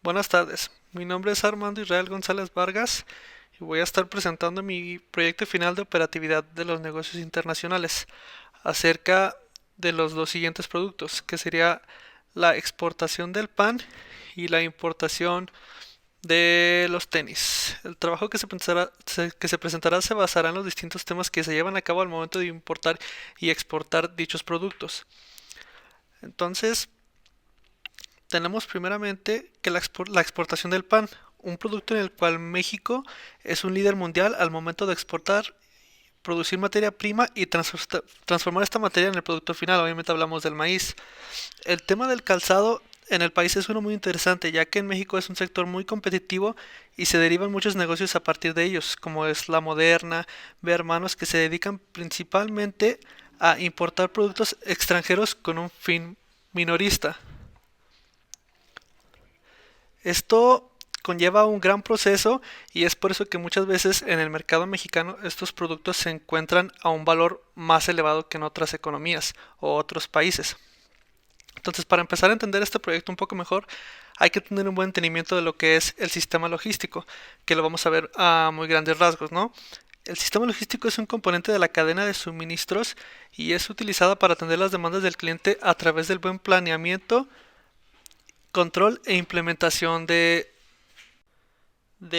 Buenas tardes, mi nombre es Armando Israel González Vargas y voy a estar presentando mi proyecto final de operatividad de los negocios internacionales acerca de los dos siguientes productos, que sería la exportación del pan y la importación de los tenis. El trabajo que se presentará se basará en los distintos temas que se llevan a cabo al momento de importar y exportar dichos productos. Entonces, tenemos primeramente que la exportación del pan, un producto en el cual México es un líder mundial al momento de exportar, producir materia prima y transformar esta materia en el producto final. Obviamente hablamos del maíz. El tema del calzado en el país es uno muy interesante, ya que en México es un sector muy competitivo y se derivan muchos negocios a partir de ellos, como es La Moderna, Ve Hermanos, que se dedican principalmente a importar productos extranjeros con un fin minorista. Esto conlleva un gran proceso y es por eso que muchas veces en el mercado mexicano estos productos se encuentran a un valor más elevado que en otras economías o otros países. Entonces, para empezar a entender este proyecto un poco mejor, hay que tener un buen entendimiento de lo que es el sistema logístico, que lo vamos a ver a muy grandes rasgos, ¿no? El sistema logístico es un componente de la cadena de suministros y es utilizado para atender las demandas del cliente a través del buen planeamiento, control e implementación de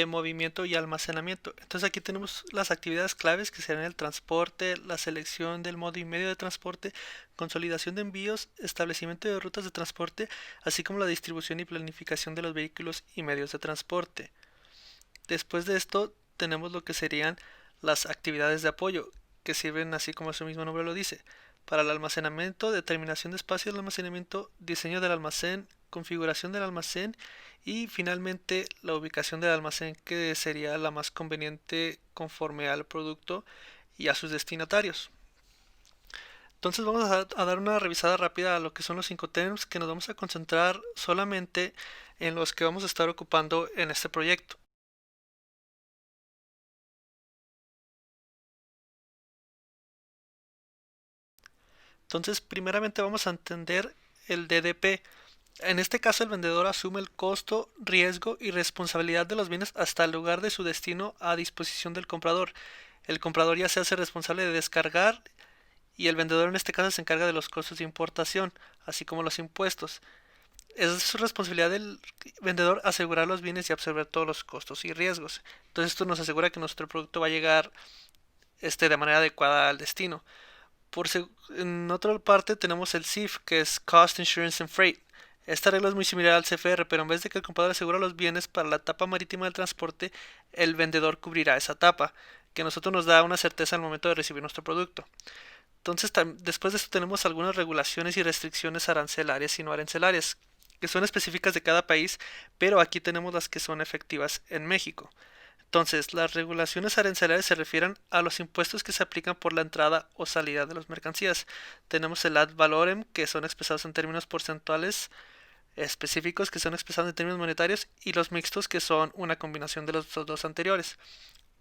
movimiento y almacenamiento. Entonces aquí tenemos las actividades claves que serán el transporte, la selección del modo y medio de transporte, consolidación de envíos, establecimiento de rutas de transporte, así como la distribución y planificación de los vehículos y medios de transporte. Después de esto tenemos lo que serían las actividades de apoyo, que sirven así como su mismo nombre lo dice, para el almacenamiento, determinación de espacio del almacenamiento, diseño del almacén, configuración del almacén y finalmente la ubicación del almacén que sería la más conveniente conforme al producto y a sus destinatarios. Entonces vamos a dar una revisada rápida a lo que son los 5 temas que nos vamos a concentrar solamente en los que vamos a estar ocupando en este proyecto. Entonces, primeramente vamos a entender el DDP. En este caso, el vendedor asume el costo, riesgo y responsabilidad de los bienes hasta el lugar de su destino a disposición del comprador. El comprador ya se hace responsable de descargar y el vendedor en este caso se encarga de los costos de importación, así como los impuestos. Es su responsabilidad del vendedor asegurar los bienes y absorber todos los costos y riesgos. Entonces esto nos asegura que nuestro producto va a llegar de manera adecuada al destino. En otra parte tenemos el CIF, que es Cost Insurance and Freight. Esta regla es muy similar al CFR, pero en vez de que el comprador asegura los bienes para la etapa marítima del transporte, el vendedor cubrirá esa etapa, que a nosotros nos da una certeza al momento de recibir nuestro producto. Entonces, después de esto tenemos algunas regulaciones y restricciones arancelarias y no arancelarias, que son específicas de cada país, pero aquí tenemos las que son efectivas en México. Entonces, las regulaciones arancelarias se refieren a los impuestos que se aplican por la entrada o salida de las mercancías. Tenemos el ad valorem, que son expresados en términos porcentuales específicos, que son expresados en términos monetarios, y los mixtos, que son una combinación de los dos anteriores.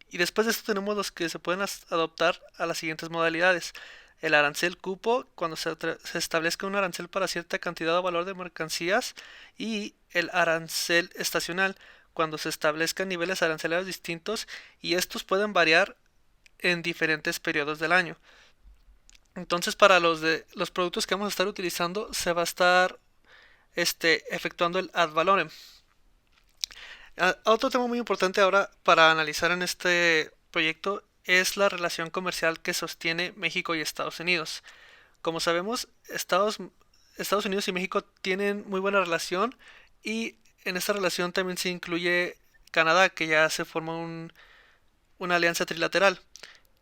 Y después de esto tenemos los que se pueden adoptar a las siguientes modalidades. El arancel cupo, cuando se establezca un arancel para cierta cantidad o valor de mercancías, y el arancel estacional, cuando se establezcan niveles arancelarios distintos y estos pueden variar en diferentes periodos del año. Entonces, para los productos que vamos a estar utilizando, se va a estar efectuando el ad valorem. Otro tema muy importante ahora para analizar en este proyecto es la relación comercial que sostiene México y Estados Unidos. Como sabemos, Estados Unidos y México tienen muy buena relación y en esta relación también se incluye Canadá, que ya se forma una alianza trilateral.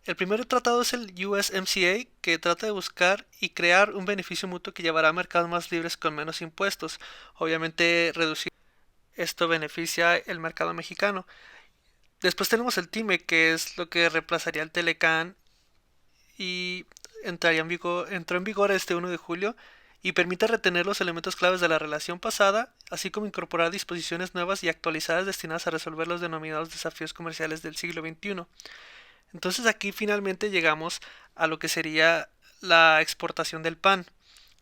El primer tratado es el USMCA, que trata de buscar y crear un beneficio mutuo que llevará a mercados más libres con menos impuestos. Obviamente, reducir esto beneficia el mercado mexicano. Después tenemos el TIME, que es lo que reemplazaría el Telecan y entró en vigor este 1 de julio y permite retener los elementos claves de la relación pasada, así como incorporar disposiciones nuevas y actualizadas destinadas a resolver los denominados desafíos comerciales del siglo XXI. Entonces aquí finalmente llegamos a lo que sería la exportación del pan.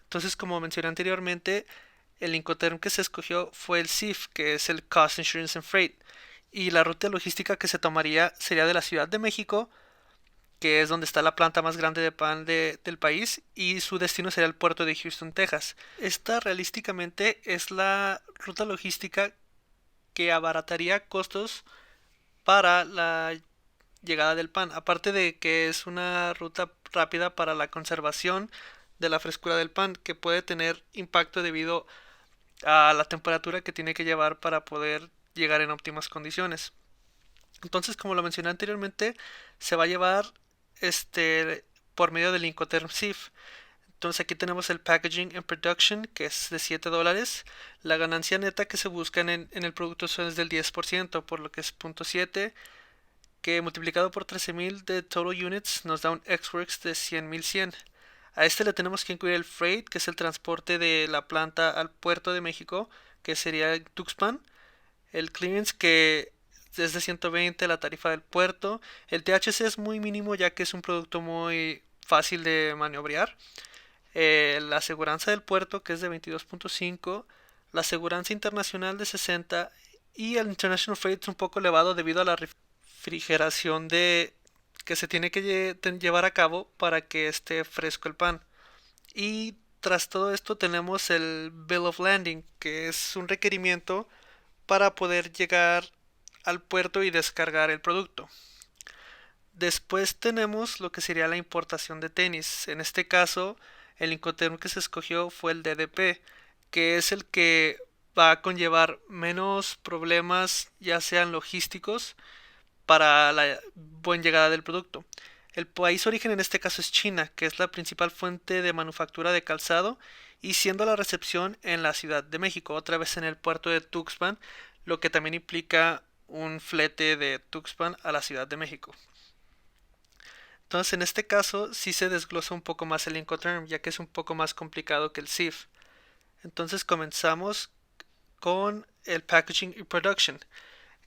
Entonces, como mencioné anteriormente, el Incoterm que se escogió fue el CIF, que es el Cost Insurance and Freight, y la ruta logística que se tomaría sería de la Ciudad de México, que es donde está la planta más grande de pan del país, y su destino sería el puerto de Houston, Texas. Esta realísticamente es la ruta logística que abarataría costos para la llegada del pan, aparte de que es una ruta rápida para la conservación de la frescura del pan, que puede tener impacto debido a la temperatura que tiene que llevar para poder llegar en óptimas condiciones. Entonces, como lo mencioné anteriormente, se va a llevar por medio del Incoterm SIF. Entonces aquí tenemos el Packaging and Production, que es de $7. La ganancia neta que se busca en el producto es del 10%, por lo que es 0.7, que multiplicado por 13.000 de Total Units nos da un X-Works de 100.100. A este le tenemos que incluir el Freight, que es el transporte de la planta al puerto de México, que sería Tuxpan. El Clearance, que es de 120, la tarifa del puerto. El THC es muy mínimo ya que es un producto muy fácil de maniobrar. La aseguranza del puerto, que es de 22.5, la aseguranza internacional de 60, y el International Freight es un poco elevado debido a la refrigeración que se tiene que llevar a cabo para que esté fresco el pan. Y tras todo esto tenemos el Bill of Landing, que es un requerimiento para poder llegar al puerto y descargar el producto. Después tenemos lo que sería la importación de tenis. En este caso, el Incoterm que se escogió fue el DDP, que es el que va a conllevar menos problemas, ya sean logísticos, para la buena llegada del producto. El país origen en este caso es China, que es la principal fuente de manufactura de calzado, y siendo la recepción en la Ciudad de México, otra vez en el puerto de Tuxpan, lo que también implica un flete de Tuxpan a la Ciudad de México. Entonces, en este caso sí se desglosa un poco más el Incoterm, ya que es un poco más complicado que el SIF. Entonces comenzamos con el Packaging y Production,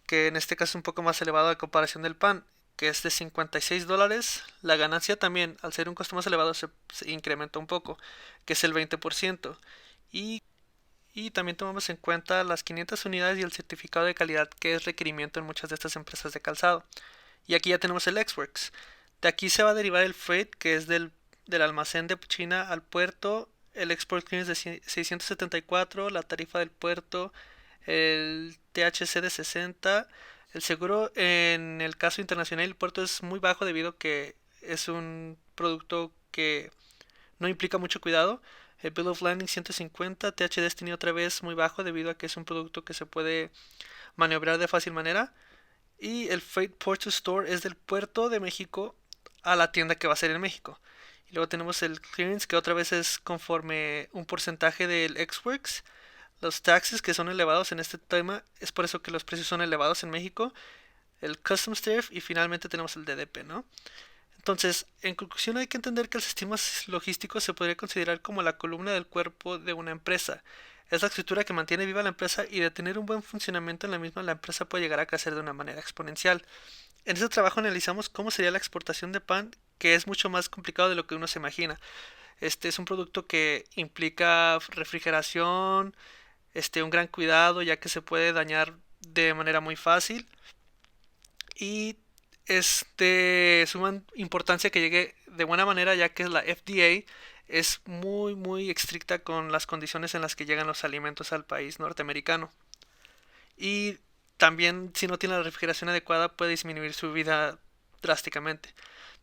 que en este caso es un poco más elevado a comparación del pan, que es de $56. La ganancia también, al ser un costo más elevado, se incrementa un poco, que es el 20%. Y, y también tomamos en cuenta las 500 unidades y el certificado de calidad, que es requerimiento en muchas de estas empresas de calzado. Y aquí ya tenemos el X-Works. De aquí se va a derivar el freight, que es del almacén de China al puerto, el export clearance de 674, la tarifa del puerto, el THC de 60. El seguro en el caso internacional del puerto es muy bajo debido a que es un producto que no implica mucho cuidado. El Bill of Landing 150, TH Destiny otra vez muy bajo debido a que es un producto que se puede maniobrar de fácil manera. Y el Freight Port to Store es del puerto de México a la tienda que va a ser en México. Y luego tenemos el Clearance, que otra vez es conforme un porcentaje del X-Works. Los taxes, que son elevados en este tema, es por eso que los precios son elevados en México. El Customs Tariff y finalmente tenemos el DDP, ¿no? Entonces, en conclusión hay que entender que el sistema logístico se podría considerar como la columna del cuerpo de una empresa. Es la estructura que mantiene viva la empresa, y de tener un buen funcionamiento en la misma, la empresa puede llegar a crecer de una manera exponencial. En este trabajo analizamos cómo sería la exportación de pan, que es mucho más complicado de lo que uno se imagina. Este es un producto que implica refrigeración, un gran cuidado, ya que se puede dañar de manera muy fácil, y es de suma importancia que llegue de buena manera, ya que la FDA es muy estricta con las condiciones en las que llegan los alimentos al país norteamericano. Y también, si no tiene la refrigeración adecuada, puede disminuir su vida drásticamente.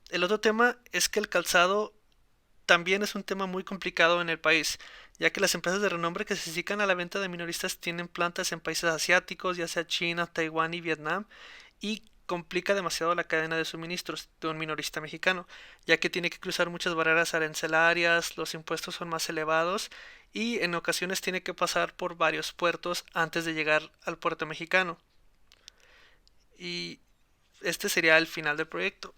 El otro tema es que el calzado también es un tema muy complicado en el país, ya que las empresas de renombre que se dedican a la venta de minoristas tienen plantas en países asiáticos, ya sea China, Taiwán y Vietnam, y complica demasiado la cadena de suministros de un minorista mexicano, ya que tiene que cruzar muchas barreras arancelarias, los impuestos son más elevados y en ocasiones tiene que pasar por varios puertos antes de llegar al puerto mexicano. Y este sería el final del proyecto.